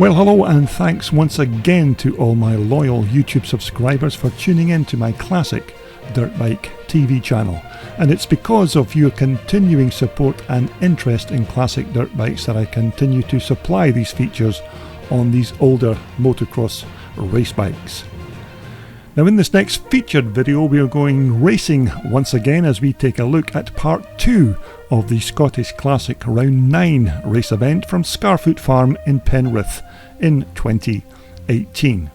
Well, hello and thanks once again to all my loyal YouTube subscribers for tuning in to my classic dirt bike TV channel. And it's because of your continuing support and interest in classic dirt bikes that I continue to supply these features on these older motocross race bikes. Now in this next featured video we are going racing once again as we take a look at part 2 of the Scottish Classic Round 9 race event from Scarfoot Farm in Penrith in 2018.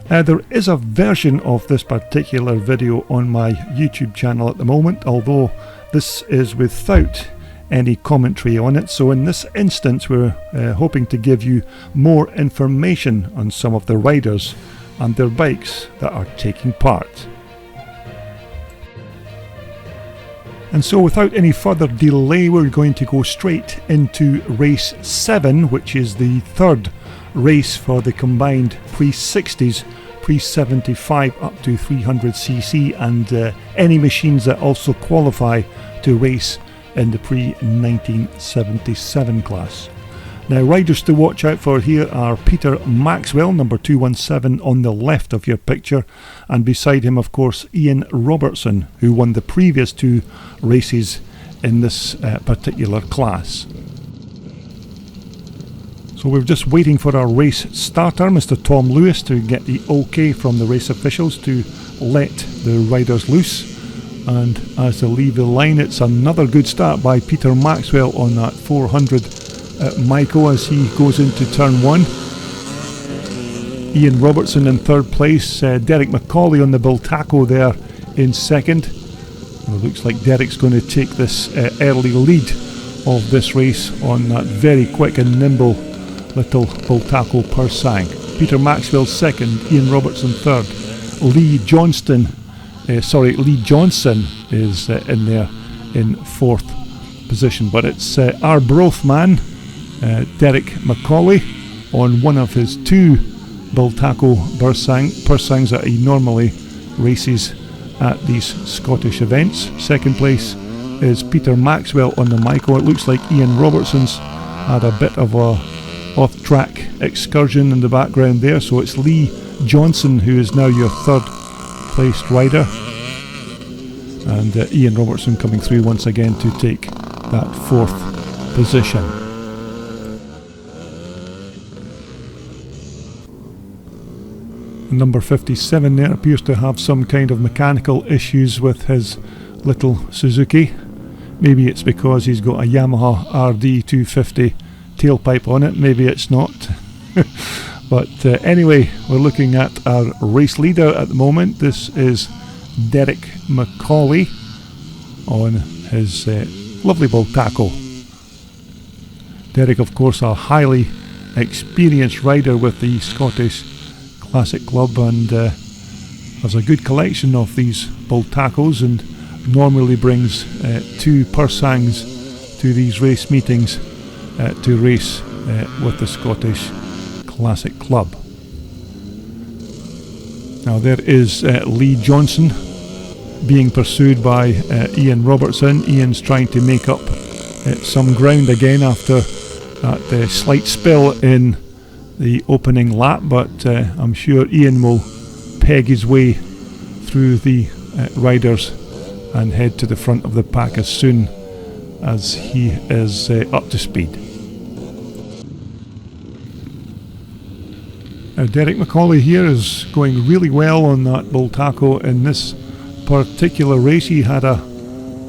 There is a version of this particular video on my YouTube channel at the moment, although this is without any commentary on it, so in this instance we're hoping to give you more information on some of the riders and their bikes that are taking part. And so without any further delay we're going to go straight into race 7, which is the third race for the combined pre-60s, pre-75 up to 300cc and any machines that also qualify to race in the pre-1977 class. Now riders to watch out for here are Peter Maxwell, number 217 on the left of your picture, and beside him of course Ian Robertson, who won the previous 2 races in this particular class. So we're just waiting for our race starter, Mr. Tom Lewis, to get the OK from the race officials to let the riders loose. And as they leave the line, it's another good start by Peter Maxwell on that 400 Michael as he goes into turn 1. Ian Robertson in third place, Derek McCauley on the Bultaco there in second. It looks like Derek's going to take this early lead of this race on that very quick and nimble little Bultaco Persang. Peter Maxwell second, Ian Robertson third. Lee Johnson is in there in fourth position, but it's our Broth man, Derek McCauley, on one of his 2 Bultaco Persangs that he normally races at these Scottish events. Second place is Peter Maxwell on the Michael. It looks like Ian Robertson's had a bit of a off-track excursion in the background there, so it's Lee Johnson who is now your third placed rider, and Ian Robertson coming through once again to take that 4th position. Number 57 there appears to have some kind of mechanical issues with his little Suzuki. Maybe it's because he's got a Yamaha RD250 tailpipe on it, maybe it's not. But anyway, we're looking at our race leader at the moment. This is Derek McCauley on his lovely Bultaco. Derek, of course, a highly experienced rider with the Scottish Classic Club, and has a good collection of these Bultacos, and normally brings 2 Persangs to these race meetings to race with the Scottish Classic Club. Now there is Lee Johnson being pursued by Ian Robertson. Ian's trying to make up some ground again after that slight spill in the opening lap, but I'm sure Ian will peg his way through the riders and head to the front of the pack as soon as he is up to speed. Now Derek McCauley here is going really well on that Bultaco in this particular race. He had a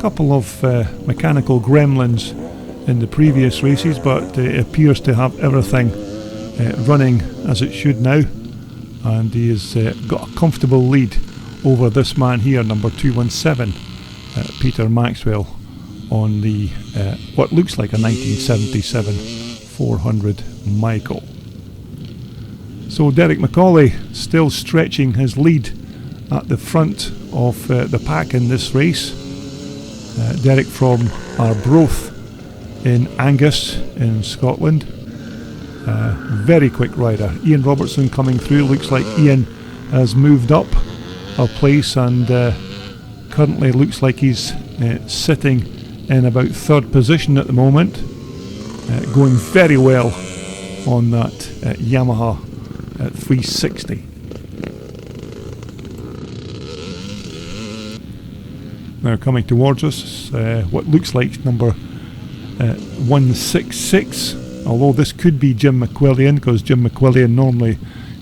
couple of mechanical gremlins in the previous races, but appears to have everything running as it should now, and he has got a comfortable lead over this man here, number 217, Peter Maxwell, on the what looks like a 1977 400 Michael. So Derek McCauley still stretching his lead at the front of the pack in this race. Derek from Arbroath in Angus in Scotland. Very quick rider. Ian Robertson coming through. Looks like Ian has moved up a place and currently looks like he's sitting in about 3rd position at the moment. Going very well on that Yamaha 360. Now coming towards us, what looks like number 166, although this could be Jim McQuillian, because Jim McQuillian normally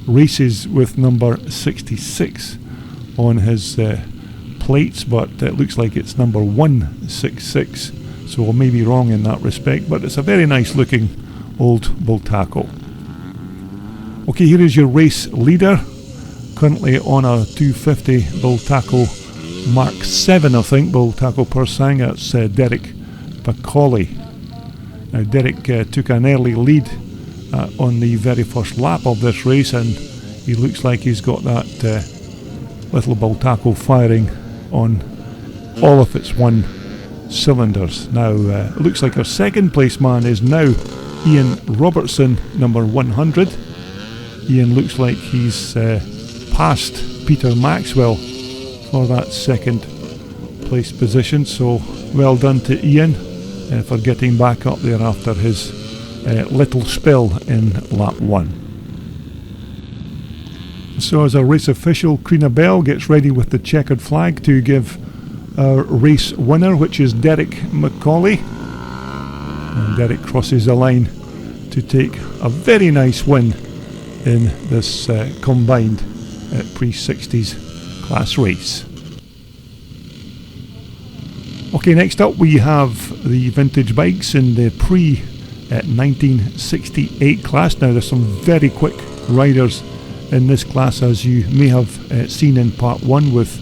races with number 66 on his plates, but it looks like it's number 166, so I may be wrong in that respect, but it's a very nice looking old Bultaco. Okay, here is your race leader, currently on a 250 Bultaco Mark 7, I think, Bultaco Persang. That's Derek Macaulay. Now Derek took an early lead on the very first lap of this race, and he looks like he's got that little Bultaco firing on all of its one cylinders. Now it looks like our second place man is now Ian Robertson, number 100. Ian looks like he's passed Peter Maxwell for that second place position, so well done to Ian for getting back up there after his little spill in lap 1. So as our race official, Creena Bell, gets ready with the checkered flag to give our race winner, which is Derek Macaulay, and Derek crosses the line to take a very nice win in this combined pre-60s class race. Okay, next up we have the vintage bikes in the pre-1968 class. Now there's some very quick riders in this class, as you may have seen in part 1 with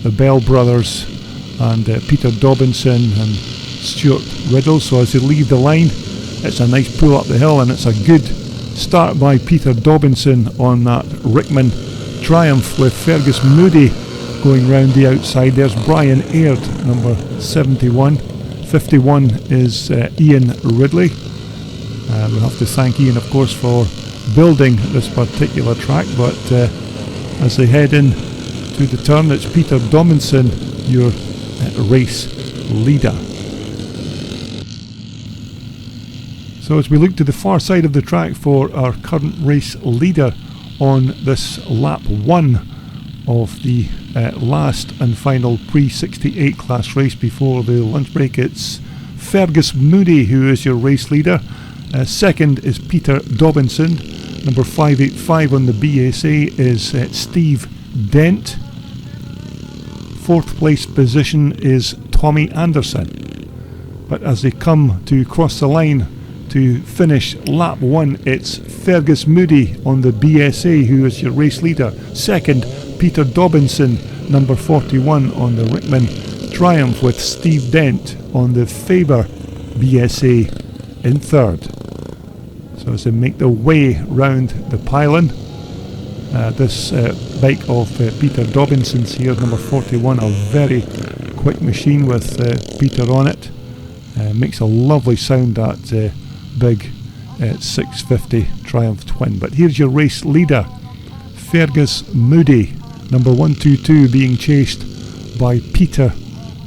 the Bell brothers and Peter Dobinson and Stuart Riddle. So as they leave the line, it's a nice pull up the hill, and it's a good start by Peter Dobinson on that Rickman Triumph, with Fergus Moody going round the outside. There's Brian Aird, number 71. 51 is Ian Ridley. We'll have to thank Ian, of course, for building this particular track, but as they head in to the turn, it's Peter Dobinson, your race leader. So as we look to the far side of the track for our current race leader on this lap 1 of the last and final pre-68 class race before the lunch break, it's Fergus Moody who is your race leader. Second is Peter Dobinson. Number 585 on the BSA is Steve Dent. Fourth place position is Tommy Anderson. But as they come to cross the line to finish lap 1, it's Fergus Moody on the BSA who is your race leader. Second, Peter Dobinson, number 41 on the Rickman Triumph, with Steve Dent on the Faber BSA in third. So as they make their way round the pylon, this bike of Peter Dobinson's here, number 41, a very quick machine with Peter on it. Makes a lovely sound, that big 650 Triumph Twin. But here's your race leader, Fergus Moody, number 122, being chased by Peter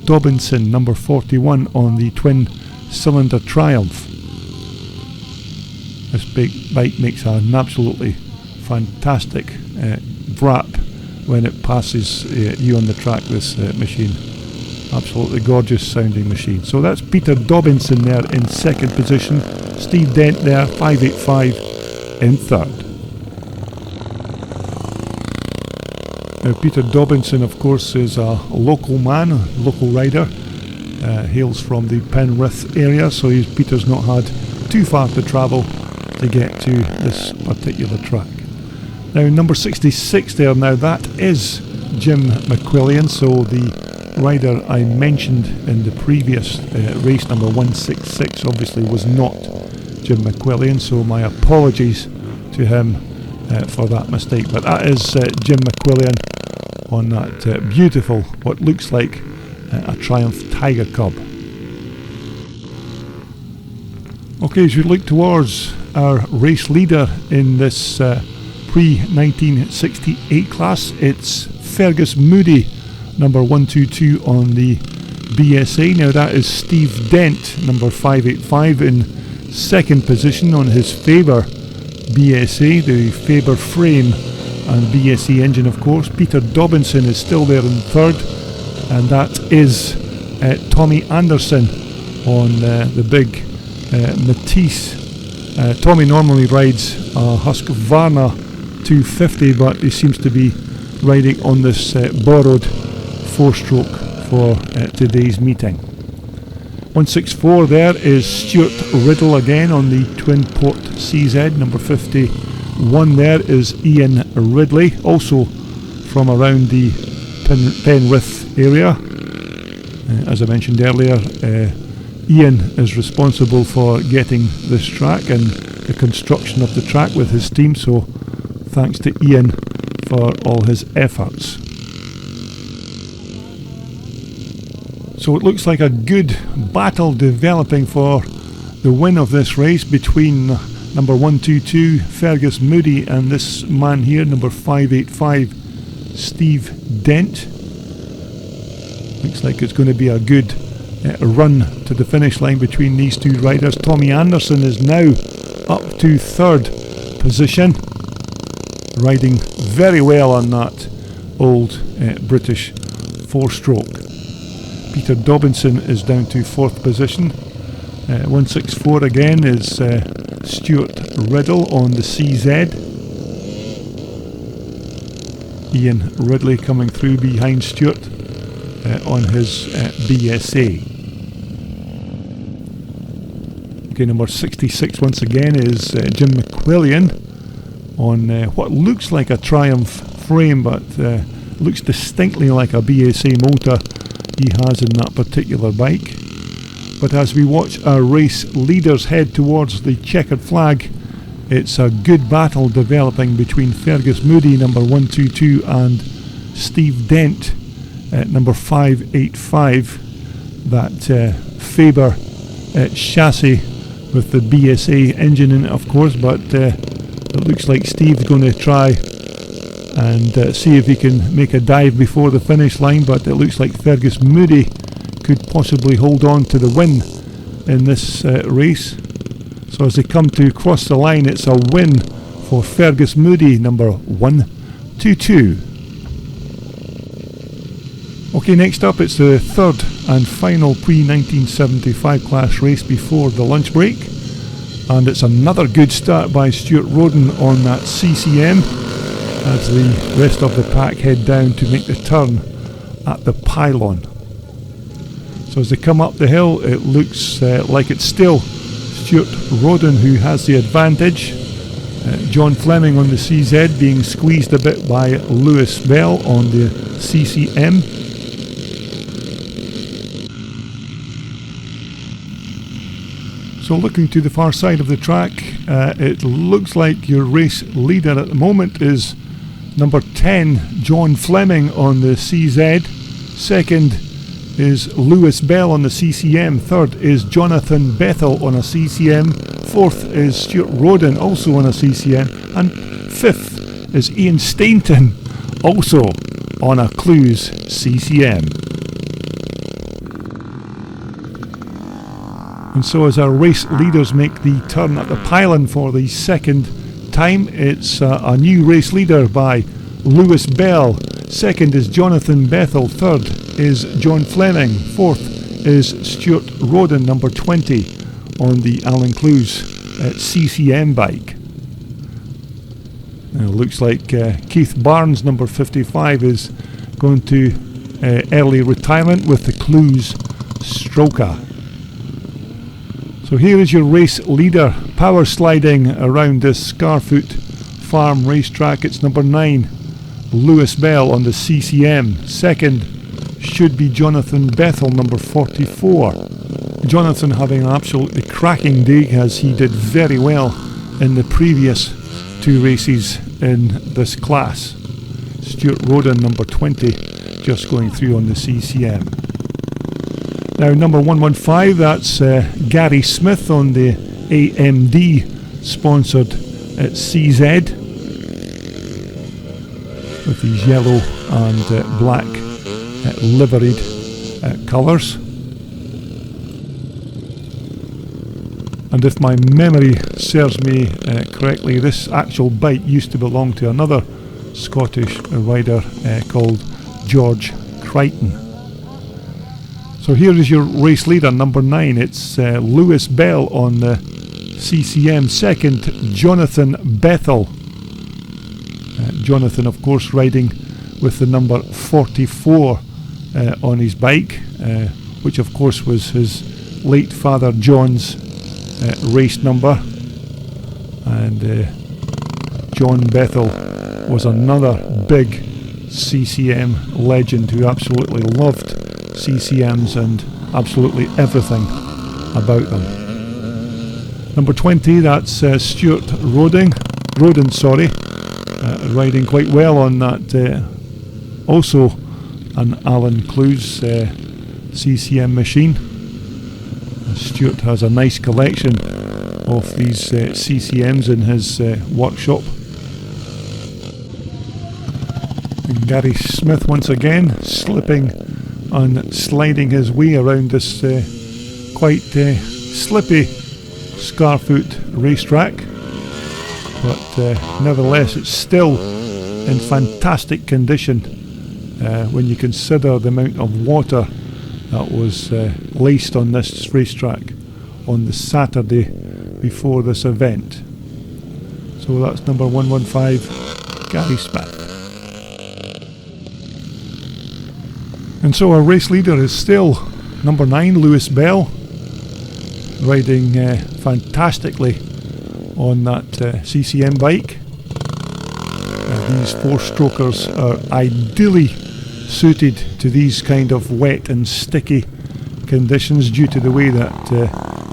Dobinson, number 41 on the twin cylinder Triumph. This big bike makes an absolutely fantastic vrap when it passes you on the track, this machine. Absolutely gorgeous sounding machine. So that's Peter Dobinson there in second position, Steve Dent there, 585 in third. Now Peter Dobinson, of course, is a local man, a local rider, hails from the Penrith area, so Peter's not had too far to travel to get to this particular track. Now number 66 there, now that is Jim McQuillian, so the rider I mentioned in the previous race, number 166, obviously was not Jim McQuillian, so my apologies to him for that mistake. But that is Jim McQuillian on that beautiful, what looks like a Triumph Tiger Cub. Okay, as we look towards our race leader in this pre-1968 class, it's Fergus Moody, number 122 on the BSA. Now that is Steve Dent, number 585, in second position on his Faber BSA, the Faber frame and BSA engine of course. Peter Dobinson is still there in third, and that is Tommy Anderson on the big Matisse. Tommy normally rides a Husqvarna 250, but he seems to be riding on this borrowed 4-stroke for today's meeting. 164 there is Stuart Riddle again on the twin port CZ. Number 51 there is Ian Ridley, also from around the Penrith area. As I mentioned earlier, Ian is responsible for getting this track and the construction of the track with his team, so thanks to Ian for all his efforts. So it looks like a good battle developing for the win of this race between number 122 Fergus Moody and this man here, number 585 Steve Dent. Looks like it's going to be a good run to the finish line between these two riders. Tommy Anderson is now up to third position, riding very well on that old British 4-stroke. Peter Dobinson is down to fourth position. 164 again is Stuart Riddle on the CZ. Ian Ridley coming through behind Stuart on his BSA. Okay, number 66 once again is Jim McQuillian on what looks like a Triumph frame, but looks distinctly like a BSA motor he has in that particular bike. But as we watch our race leaders head towards the checkered flag, it's a good battle developing between Fergus Moody, number 122, and Steve Dent at number 585. That Faber chassis with the BSA engine in it, of course, but it looks like Steve's going to try and see if he can make a dive before the finish line, but it looks like Fergus Moody could possibly hold on to the win in this race. So as they come to cross the line, it's a win for Fergus Moody, number 122. Okay, next up it's the third and final pre-1975 class race before the lunch break, and it's another good start by Stuart Roden on that CCM as the rest of the pack head down to make the turn at the pylon. So as they come up the hill, it looks like it's still Stuart Roden who has the advantage. John Fleming on the CZ being squeezed a bit by Lewis Bell on the CCM. So looking to the far side of the track, it looks like your race leader at the moment is number 10, John Fleming on the CZ. Second is Lewis Bell on the CCM. Third is Jonathan Bethel on a CCM. Fourth is Stuart Roden, also on a CCM. And fifth is Ian Stainton, also on a Clues CCM. And so as our race leaders make the turn at the pylon for the second time, it's a new race leader by Lewis Bell. Second is Jonathan Bethel. Third is John Fleming. Fourth is Stuart Roden, number 20, on the Alan Clues CCM bike. And it looks like Keith Barnes, number 55, is going to early retirement with the Clues Stroker. So here is your race leader power sliding around this Scarfoot Farm racetrack. It's number 9, Lewis Bell on the CCM. Second should be Jonathan Bethel, number 44. Jonathan having an absolutely cracking day as he did very well in the previous two races in this class. Stuart Roden, number 20, just going through on the CCM. Now number 115, that's Gary Smith on the AMD sponsored CZ with these yellow and black liveried colours. And And if my memory serves me correctly, this actual bike used to belong to another Scottish rider called George Crichton. So here is your race leader, number 9. It's Lewis Bell on the CCM. Second, Jonathan Bethel. Jonathan, of course, riding with the number 44 on his bike, which of course was his late father John's race number. And John Bethel was another big CCM legend who absolutely loved CCMs and absolutely everything about them. Number 20, that's Stuart Roden, riding quite well on that, also an Alan Clues CCM machine. Stuart has a nice collection of these CCMs in his workshop. And Gary Smith once again slipping and sliding his way around this quite slippy Scarfoot racetrack, but nevertheless it's still in fantastic condition when you consider the amount of water that was laced on this racetrack on the Saturday before this event. So that's number 115, Gary Smith. And so our race leader is still number 9, Lewis Bell, riding fantastically on that CCM bike. These four-strokers are ideally suited to these kind of wet and sticky conditions due to the way that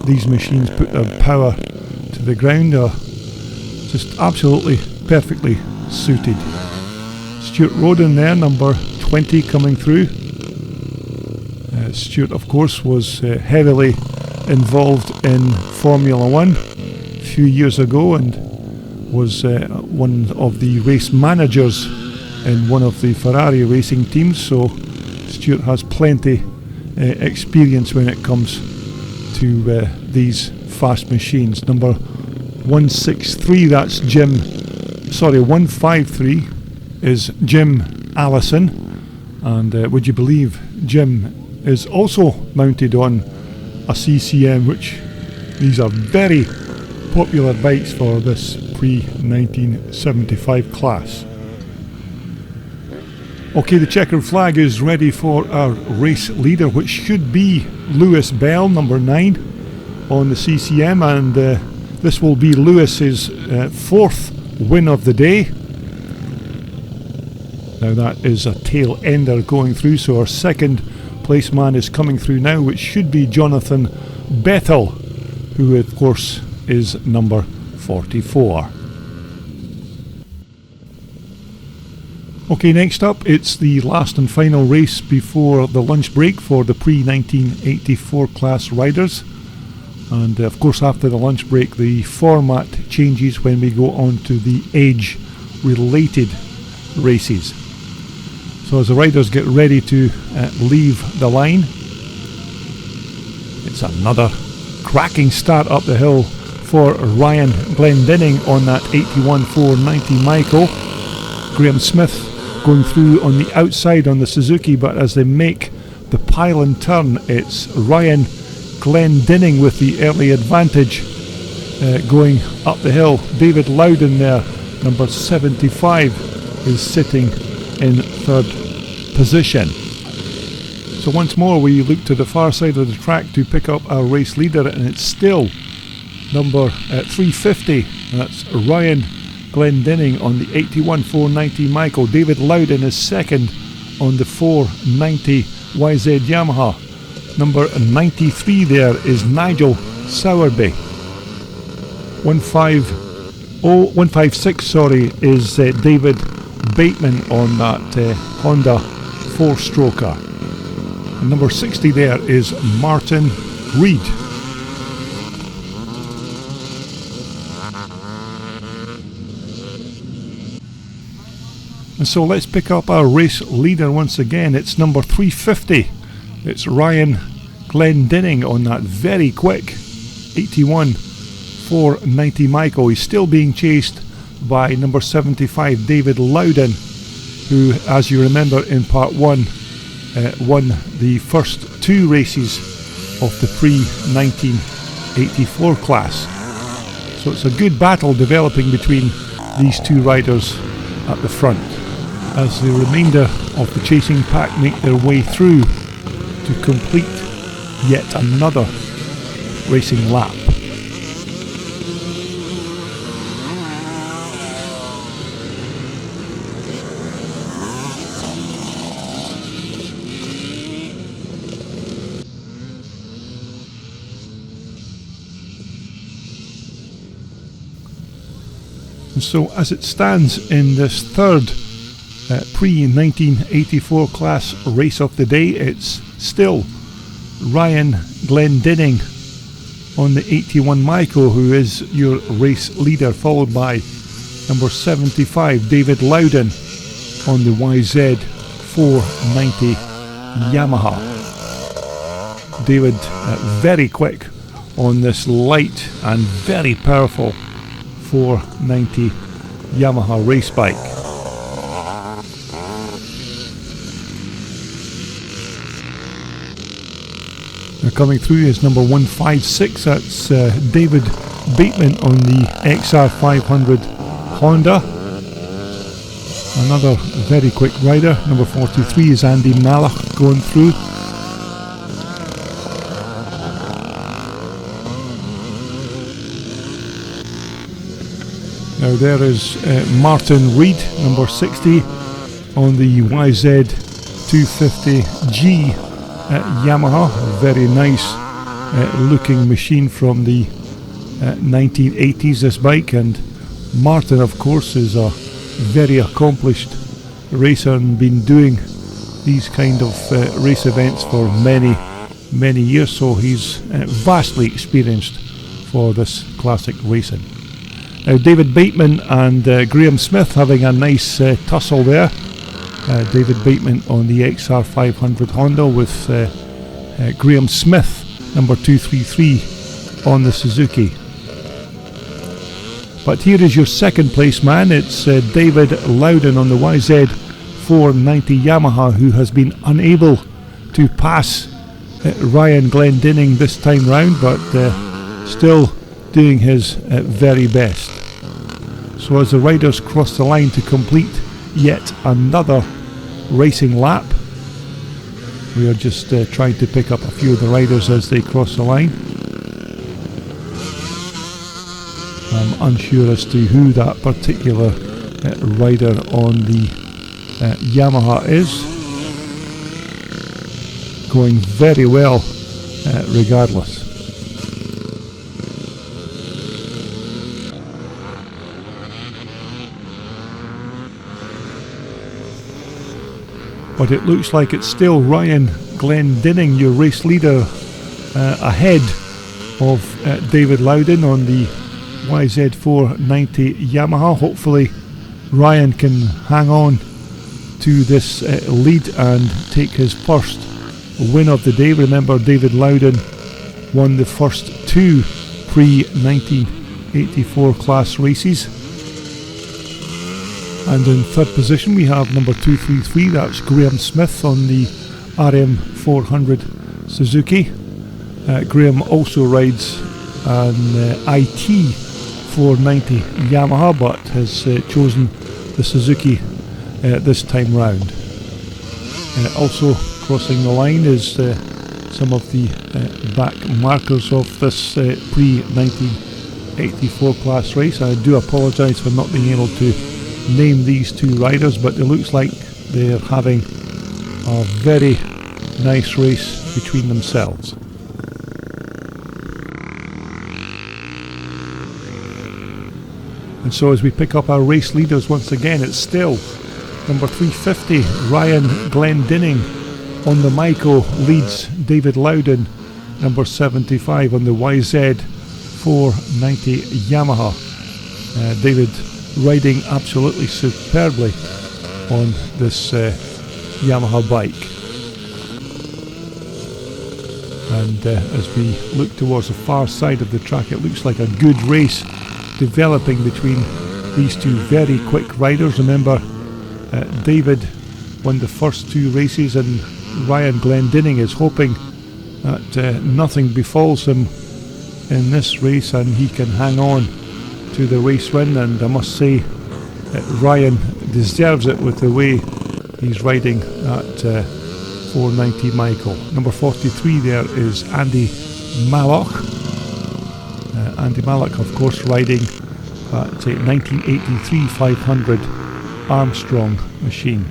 these machines put their power to the ground. Are just absolutely perfectly suited. Stuart Roden there, number 20, coming through. Stuart, of course, was heavily involved in Formula 1 a few years ago and was one of the race managers in one of the Ferrari racing teams, so Stuart has plenty experience when it comes to these fast machines. Number 163, that's 153 is Jim Allison, and would you believe Jim is also mounted on a CCM, which these are very popular bikes for this pre-1975 class. Okay, the checkered flag is ready for our race leader, which should be Lewis Bell, number 9 on the CCM, and this will be Lewis's 4th win of the day. Now that is a tail ender going through, so our second place man is coming through now, which should be Jonathan Bethel, who of course is number 44. Okay, next up it's the last and final race before the lunch break for the pre-1984 class riders, and of course after the lunch break the format changes when we go on to the age related races. So as the riders get ready to leave the line, it's another cracking start up the hill for Ryan Glendinning on that 81-490 Michael. Graham Smith going through on the outside on the Suzuki, but as they make the pylon turn, it's Ryan Glendinning with the early advantage going up the hill. David Loudon there, number 75, is sitting in third position. So once more we look to the far side of the track to pick up our race leader, and it's still number 350, that's Ryan Glendinning on the 81-490 Michael. David Loudon is second on the 490 YZ Yamaha. Number 93 there is Nigel Sowerby. 156 is David Bateman on that Honda 4-stroker. And number 60 there is Martin Reed. And so let's pick up our race leader once again. It's number 350. It's Ryan Glendinning on that very quick 81 490 Michael. He's still being chased by number 75 David Loudon, who, as you remember in part 1, won the first 2 races of the pre-1984 class. So it's a good battle developing between these 2 riders at the front, as the remainder of the chasing pack make their way through to complete yet another racing lap. And so as it stands in this third pre-1984 class race of the day, it's still Ryan Glendinning on the 81 Maiko, who is your race leader, followed by number 75 David Loudon on the YZ 490 Yamaha. David very quick on this light and very powerful 490 Yamaha race bike. Now coming through is number 156, that's David Bateman on the XR500 Honda. Another very quick rider. Number 43 is Andy Malach going through. Now there is Martin Reed, number 60, on the YZ250G Yamaha. A very nice looking machine from the 1980s, this bike. And Martin, of course, is a very accomplished racer and been doing these kind of race events for many years, so he's vastly experienced for this classic racing. Now David Bateman and Graham Smith having a nice tussle there. David Bateman on the XR500 Honda with Graham Smith, number 233, on the Suzuki. But here is your second place man. It's David Loudon on the YZ490 Yamaha, who has been unable to pass Ryan Glendinning this time round, but still doing his very best. So as the riders cross the line to complete yet another racing lap, we are just trying to pick up a few of the riders as they cross the line. I'm unsure as to who that particular rider on the Yamaha is. Going very well regardless. But it looks like it's still Ryan Glendinning, your race leader, ahead of David Loudon on the YZ490 Yamaha. Hopefully Ryan can hang on to this lead and take his first win of the day. Remember, David Loudon won the first 2 pre-1984 class races. And in third position we have number 233, that's Graham Smith on the RM400 Suzuki. Graham also rides an IT490 Yamaha, but has chosen the Suzuki this time round. Also crossing the line is some of the back markers of this pre-1984 class race. I do apologise for not being able to name these 2 riders, but it looks like they're having a very nice race between themselves. And so as we pick up our race leaders once again, it's still number 350 Ryan Glendinning on the Maiko leads David Loudon, number 75 on the YZ490 Yamaha. David riding absolutely superbly on this Yamaha bike. And as we look towards the far side of the track, it looks like a good race developing between these two very quick riders. Remember, David won the first two races, and Ryan Glendinning is hoping that nothing befalls him in this race and he can hang on to the race win. And I must say that Ryan deserves it with the way he's riding at 490 Michael. Number 43 there is Andy Malloch. Andy Malloch, of course, riding at 1983 500 Armstrong machine.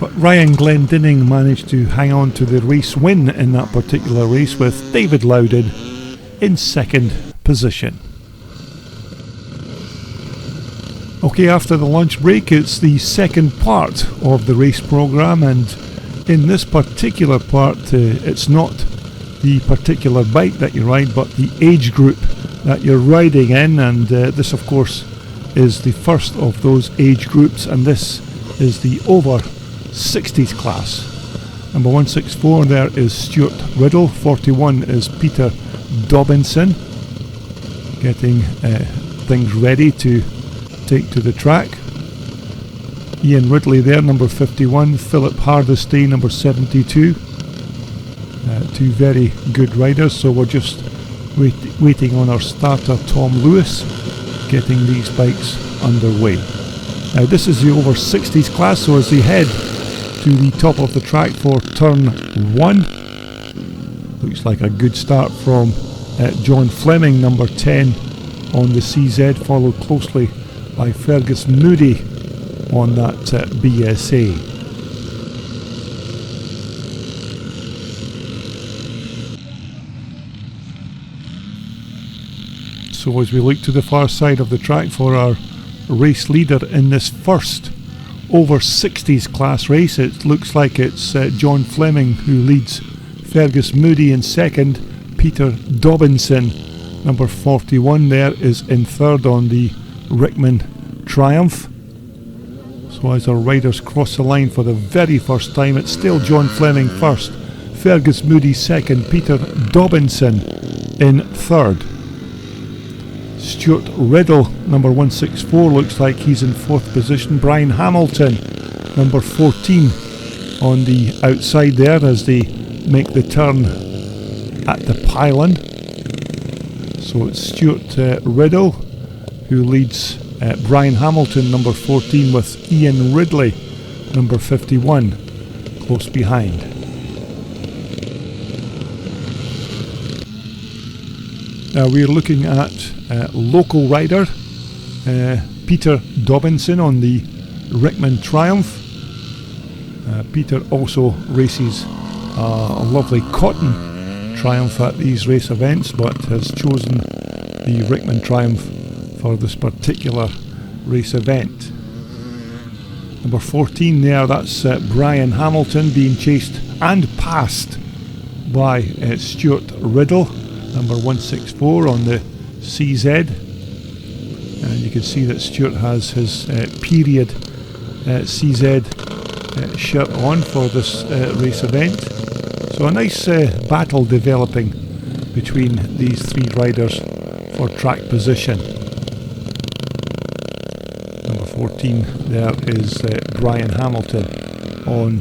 But Ryan Glendinning managed to hang on to the race win in that particular race, with David Loudon in second position. Okay, after the lunch break, it's the second part of the race programme, and in this particular part, it's not the particular bike that you ride, but the age group that you're riding in. And this, of course, is the first of those age groups, and this is the over 60s class. Number 164 there is Stuart Riddle. 41 is Peter Dobinson, getting things ready to take to the track. Ian Ridley there, number 51. Philip Hardesty, number 72. Two very good riders, so we're just waiting on our starter Tom Lewis, getting these bikes underway. Now this is the over 60s class, so as they head to the top of the track for turn 1, looks like a good start from John Fleming, number 10 on the CZ, followed closely by Fergus Moody on that BSA. So as we look to the far side of the track for our race leader in this first over 60s class race, it looks like it's John Fleming who leads, Fergus Moody in second, Peter Dobinson, number 41 there, is in third on the Rickman Triumph. So as our riders cross the line for the very first time, it's still John Fleming first, Fergus Moody second, Peter Dobinson in third. Stuart Riddle, number 164, looks like he's in fourth position. Brian Hamilton, number 14, on the outside there as they make the turn at the pylon. So it's Stuart Riddle who leads Brian Hamilton, number 14, with Ian Ridley, number 51, close behind. Now we're looking at local rider Peter Dobinson on the Rickman Triumph. Peter also races a lovely cotton Triumph at these race events, but has chosen the Rickman Triumph for this particular race event. Number 14 there, that's Brian Hamilton, being chased and passed by Stuart Riddle, number 164 on the CZ. And you can see that Stuart has his period CZ shirt on for this race event. So a nice battle developing between these three riders for track position. Number 14 there is Brian Hamilton on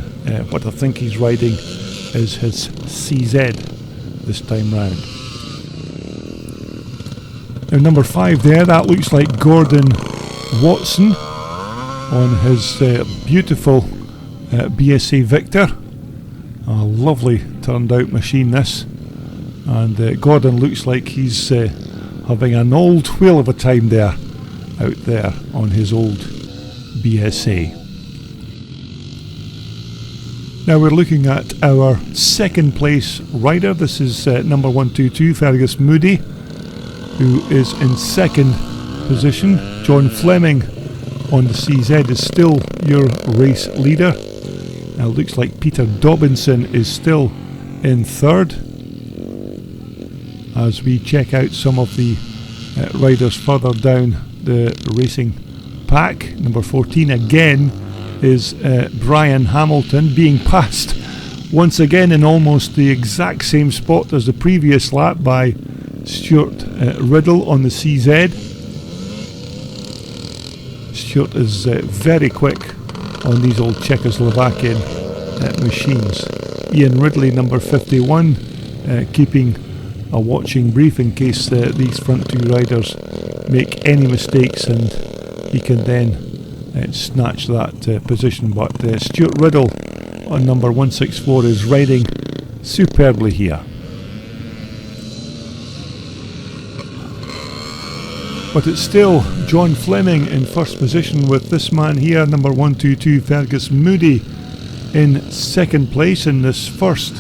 what I think he's riding is his CZ this time round. Now number 5 there, that looks like Gordon Watson on his beautiful BSA Victor. A lovely turned out machine this, and Gordon looks like he's having an old whale of a time there, out there on his old BSA. Now we're looking at our second place rider. This is number 122, Fergus Moody, who is in second position. John Fleming on the CZ is still your race leader. Now it looks like Peter Dobinson is still in third. As we check out some of the riders further down the racing pack, number 14 again is Brian Hamilton, being passed once again in almost the exact same spot as the previous lap by Stuart Riddle on the CZ. Stuart is very quick on these old Czechoslovakian machines. Ian Ridley, number 51, keeping a watching brief in case these front two riders make any mistakes, and he can then snatch that position. But Stuart Riddle on number 164 is riding superbly here. But it's still John Fleming in first position, with this man here, number 122, Fergus Moody, in second place in this first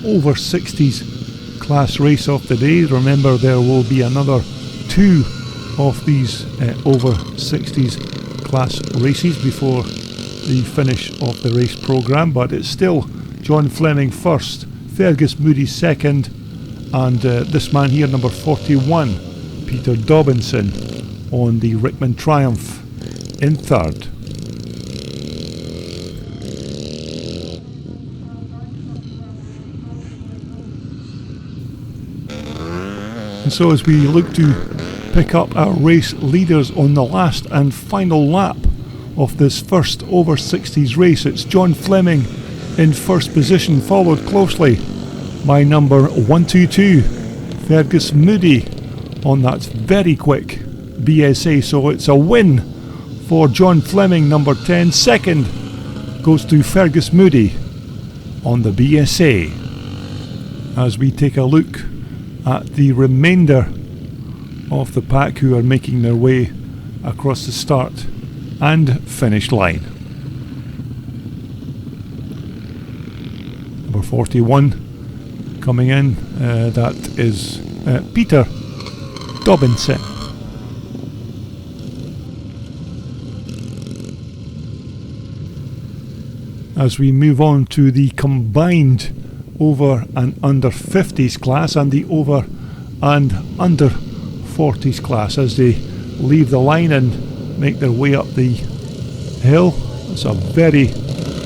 over 60s class race of the day. Remember, there will be another 2 of these over 60s class races before the finish of the race programme, but it's still John Fleming first, Fergus Moody second, and this man here, number 41, Peter Dobinson, on the Rickman Triumph in third. And so as we look to pick up our race leaders on the last and final lap of this first over 60s race, it's John Fleming in first position, followed closely by number 122, Fergus Moody, on that very quick BSA. So it's a win for John Fleming, number 10. Second goes to Fergus Moody on the BSA. As we take a look at the remainder of the pack who are making their way across the start and finish line. Number 41 coming in, that is Peter Dobinson. As we move on to the combined over and under 50s class and the over and under 40s class, as they leave the line and make their way up the hill. It's a very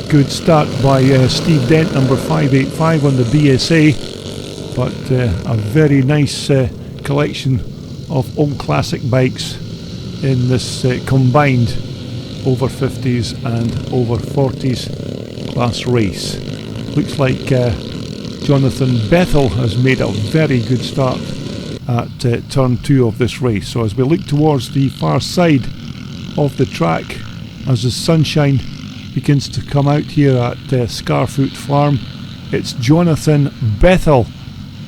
good start by Steve Dent, number 585 on the BSA, but a very nice collection of old classic bikes in this combined over 50s and over 40s class race. Looks like Jonathan Bethel has made a very good start at turn 2 of this race. So as we look towards the far side of the track, as the sunshine begins to come out here at Scarfoot Farm, it's Jonathan Bethel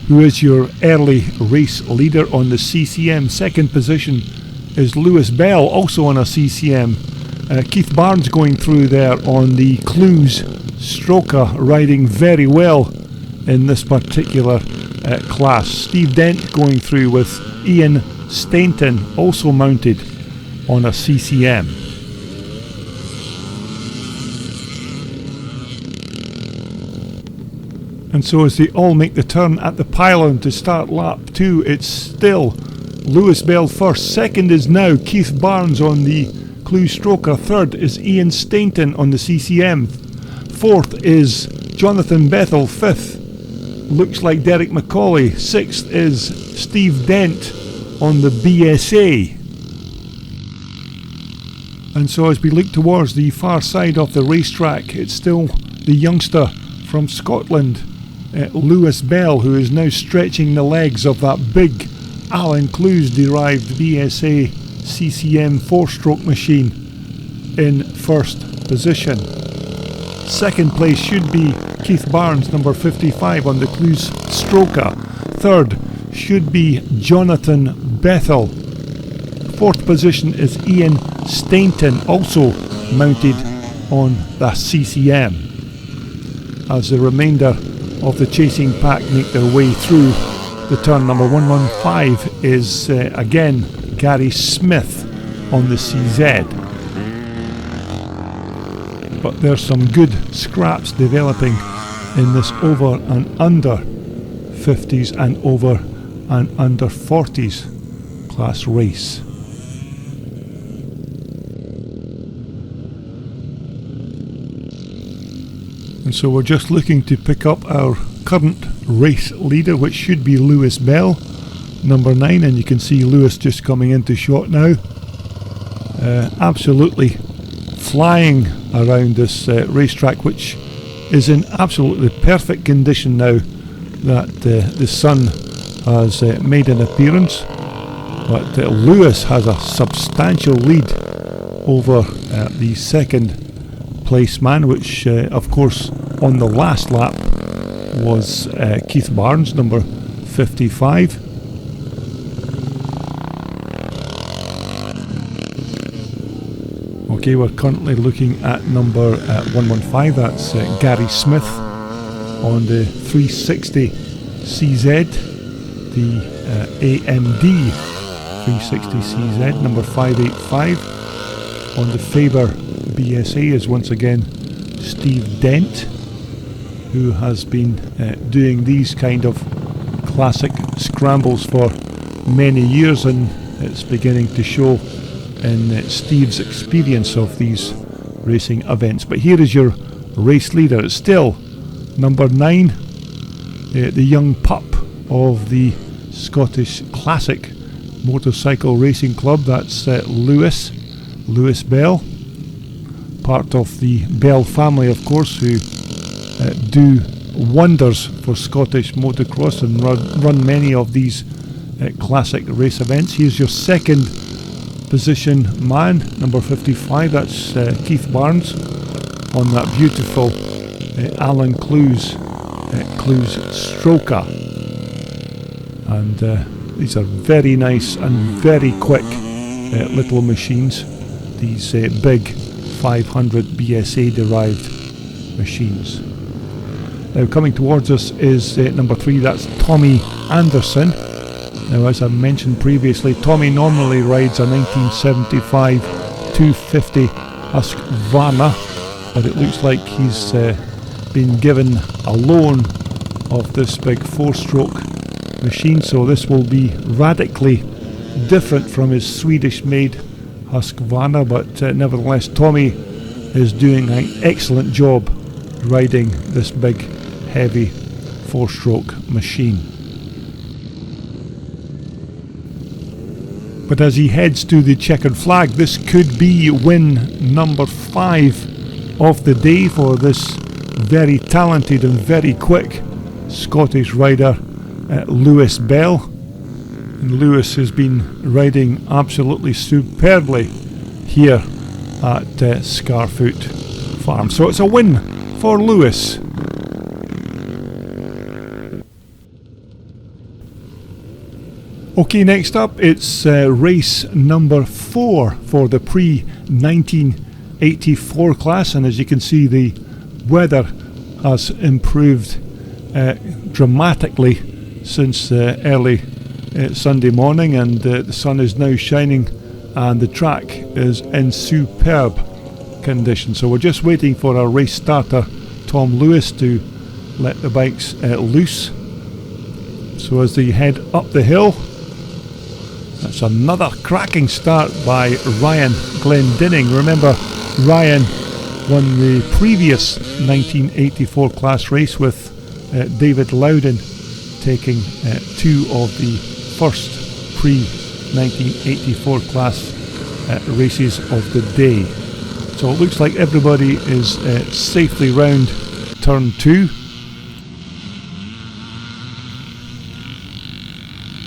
who is your early race leader on the CCM. Second position is Lewis Bell, also on a CCM. Keith Barnes going through there on the Clues Stroker, riding very well in this particular class. Steve Dent going through with Ian Stainton, also mounted on a CCM. And so as they all make the turn at the pylon to start lap 2, it's still Lewis Bell first. Second is now Keith Barnes on the Clue Stroker. Third is Ian Stainton on the CCM. Fourth is Jonathan Bethel. Fifth looks like Derek McCauley. Sixth is Steve Dent on the BSA. And so as we look towards the far side of the racetrack, it's still the youngster from Scotland, Lewis Bell, who is now stretching the legs of that big Alan Clues derived BSA CCM 4-stroke machine in first position. Second place should be Keith Barnes, number 55 on the Clues Stroker. Third should be Jonathan Bethel. Fourth position is Ian Stainton, also mounted on the CCM. As the remainder of the chasing pack make their way through the turn, number 115 is again Gary Smith on the CZ. But there's some good scraps developing in this over and under 50s and over and under 40s class race. And so we're just looking to pick up our current race leader, which should be Lewis Bell, number 9, and you can see Lewis just coming into shot now. Absolutely flying around this racetrack, which is in absolutely perfect condition now that the sun has made an appearance. But Lewis has a substantial lead over the second place man, which of course on the last lap was Keith Barnes, number 55. Okay, we're currently looking at number 115, that's Gary Smith on the 360 CZ, the AMD 360 CZ, number 585. On the Faber BSA is once again Steve Dent, who has been doing these kind of classic scrambles for many years, and it's beginning to show in Steve's experience of these racing events. But here is your race leader. It's still number 9, the young pup of the Scottish Classic Motorcycle Racing Club. That's Lewis Bell, part of the Bell family, of course, who do wonders for Scottish motocross and run many of these classic race events. Here's your second position man, number 55, that's Keith Barnes on that beautiful Alan Clues Stroker. And these are very nice and very quick little machines, these big 500 BSA derived machines. Now coming towards us is number 3, that's Tommy Anderson. Now, as I mentioned previously, Tommy normally rides a 1975 250 Husqvarna, but it looks like he's been given a loan of this big 4-stroke machine, so this will be radically different from his Swedish-made Husqvarna, but nevertheless Tommy is doing an excellent job riding this big, heavy 4-stroke machine. But as he heads to the checkered flag, this could be win number 5 of the day for this very talented and very quick Scottish rider, Lewis Bell. And Lewis has been riding absolutely superbly here at Scarfoot Farm. So it's a win for Lewis. Okay, next up it's race number 4 for the pre-1984 class, and as you can see the weather has improved dramatically since early Sunday morning, and the sun is now shining and the track is in superb condition. So we're just waiting for our race starter Tom Lewis to let the bikes loose. So as they head up the hill, that's another cracking start by Ryan Glendinning. Remember, Ryan won the previous 1984 class race with David Loudon taking 2 of the first pre-1984 class races of the day. So it looks like everybody is safely round turn 2.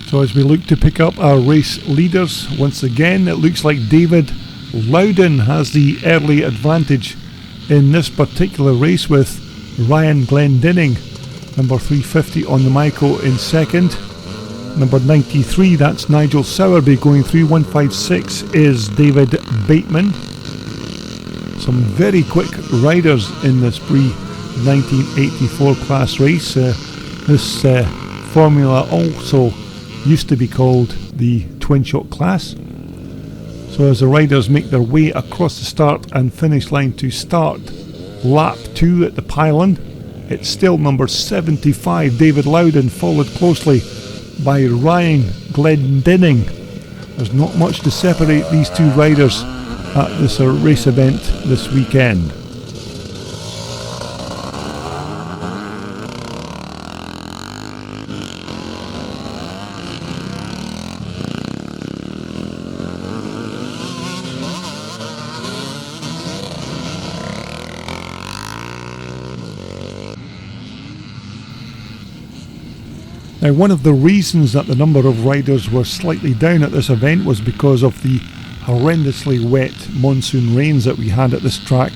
So as we look to pick up our race leaders, once again it looks like David Loudon has the early advantage in this particular race, with Ryan Glendinning, number 350 on the Myco, in second. Number 93, that's Nigel Sowerby going through. 156 is David Bateman. Some very quick riders in this pre-1984 class race. This formula also used to be called the twin shock class. So as the riders make their way across the start and finish line to start lap 2 at the pylon, it's still number 75 David Loudon, followed closely by Ryan Glendinning. There's not much to separate these two riders at this race event this weekend. Now, one of the reasons that the number of riders were slightly down at this event was because of the horrendously wet monsoon rains that we had at this track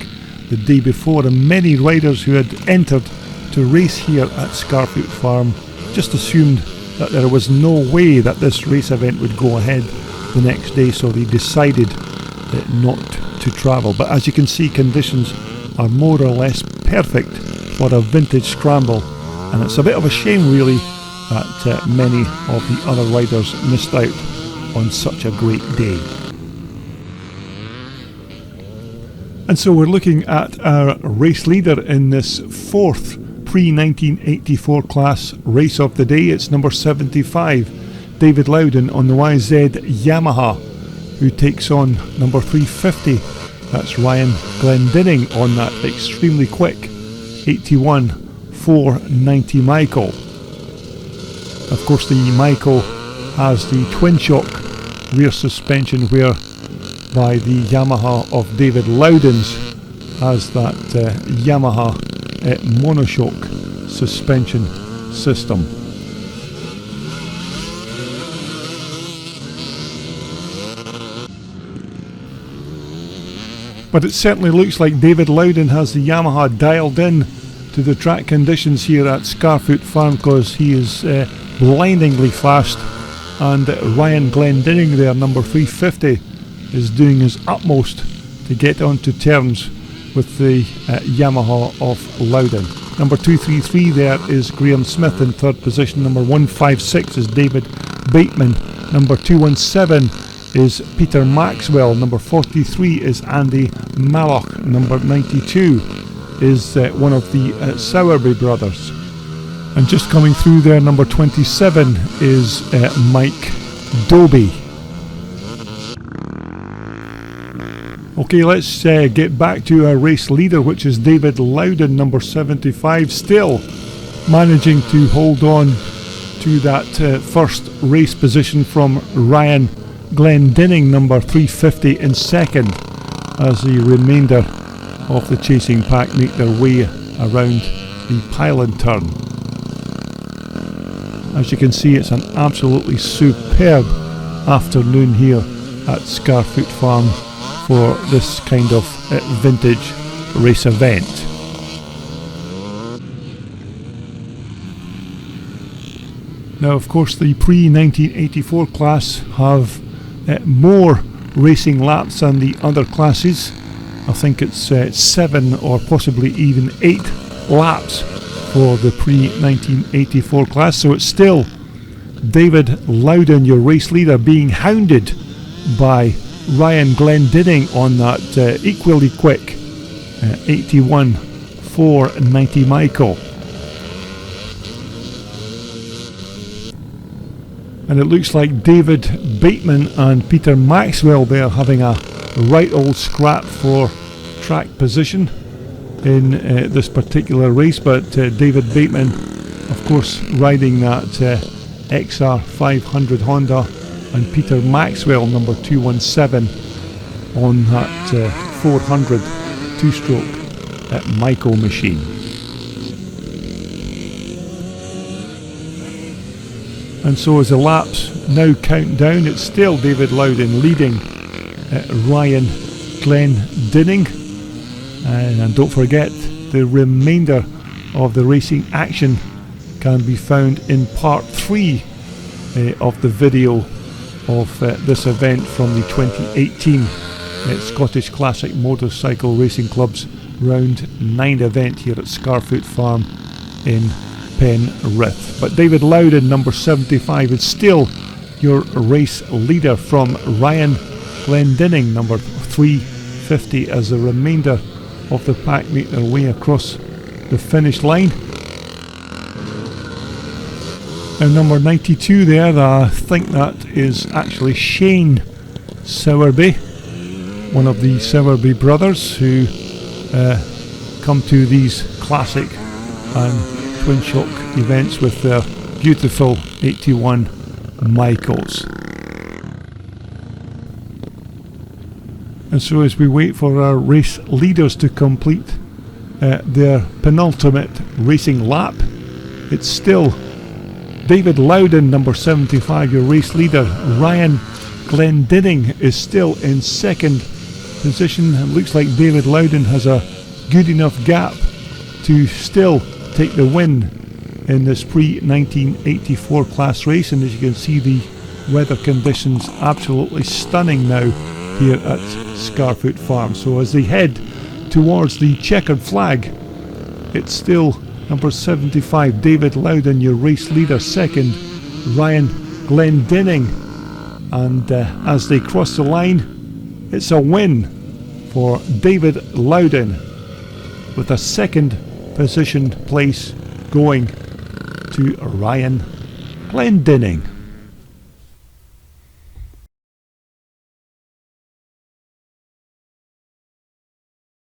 the day before, and many riders who had entered to race here at Scarfoot Farm just assumed that there was no way that this race event would go ahead the next day, so they decided not to travel. But as you can see, conditions are more or less perfect for a vintage scramble, and it's a bit of a shame really that many of the other riders missed out on such a great day. And so we're looking at our race leader in this fourth pre-1984 class race of the day. It's number 75, David Loudon on the YZ Yamaha, who takes on number 350. That's Ryan Glendinning on that extremely quick 81 490 Michael. Of course, the Michael has the twin shock rear suspension, where by the Yamaha of David Loudon's has that Yamaha monoshock suspension system. But it certainly looks like David Loudon has the Yamaha dialed in to the track conditions here at Scarfoot Farm, because he is blindingly fast, and Ryan Glendinning there, number 350, is doing his utmost to get onto terms with the Yamaha of Loudon. Number 233 there is Graham Smith in third position. Number 156 is David Bateman. Number 217 is Peter Maxwell. Number 43 is Andy Malloch. Number 92 is one of the Sowerby brothers. And just coming through there, number 27 is Mike Doby. Okay, let's get back to our race leader, which is David Loudon, number 75, still managing to hold on to that first race position from Ryan Glendinning, number 350, in second, as the remainder of the chasing pack make their way around the pylon turn. As you can see, it's an absolutely superb afternoon here at Scarfoot Farm for this kind of vintage race event. Now, of course, the pre-1984 class have more racing laps than the other classes. I think it's 7 or possibly even 8 laps for the pre-1984 class, so it's still David Loudon, your race leader, being hounded by Ryan Glendinning on that equally quick 81 490 Michael. And it looks like David Bateman and Peter Maxwell there having a right old scrap for track position in this particular race, but David Bateman, of course, riding that XR 500 Honda, and Peter Maxwell, number 217, on that 400 two-stroke Michael machine. And so as the laps now count down, it's still David Loudon leading Ryan Glendinning. And don't forget, the remainder of the racing action can be found in part 3 of the video of this event from the 2018 Scottish Classic Motorcycle Racing Club's Round 9 event here at Scarfoot Farm in Penrith. But David Loudon, number 75, is still your race leader from Ryan Glendinning, number 350, as the remainder of the pack make their way across the finish line. And number 92 there, I think that is actually Shane Sowerby, one of the Sowerby brothers who come to these classic and twin shock events with their beautiful 81 Michaels. And so as we wait for our race leaders to complete their penultimate racing lap, it's still David Loudon, number 75, your race leader. Ryan Glendinning is still in second position. It looks like David Loudon has a good enough gap to still take the win in this pre-1984 class race, and as you can see, the weather conditions absolutely stunning now here at Scarfoot Farm. So as they head towards the checkered flag, it's still number 75 David Loudon, your race leader. Second, Ryan Glendinning, and as they cross the line, it's a win for David Loudon, with a second position place going to Ryan Glendinning.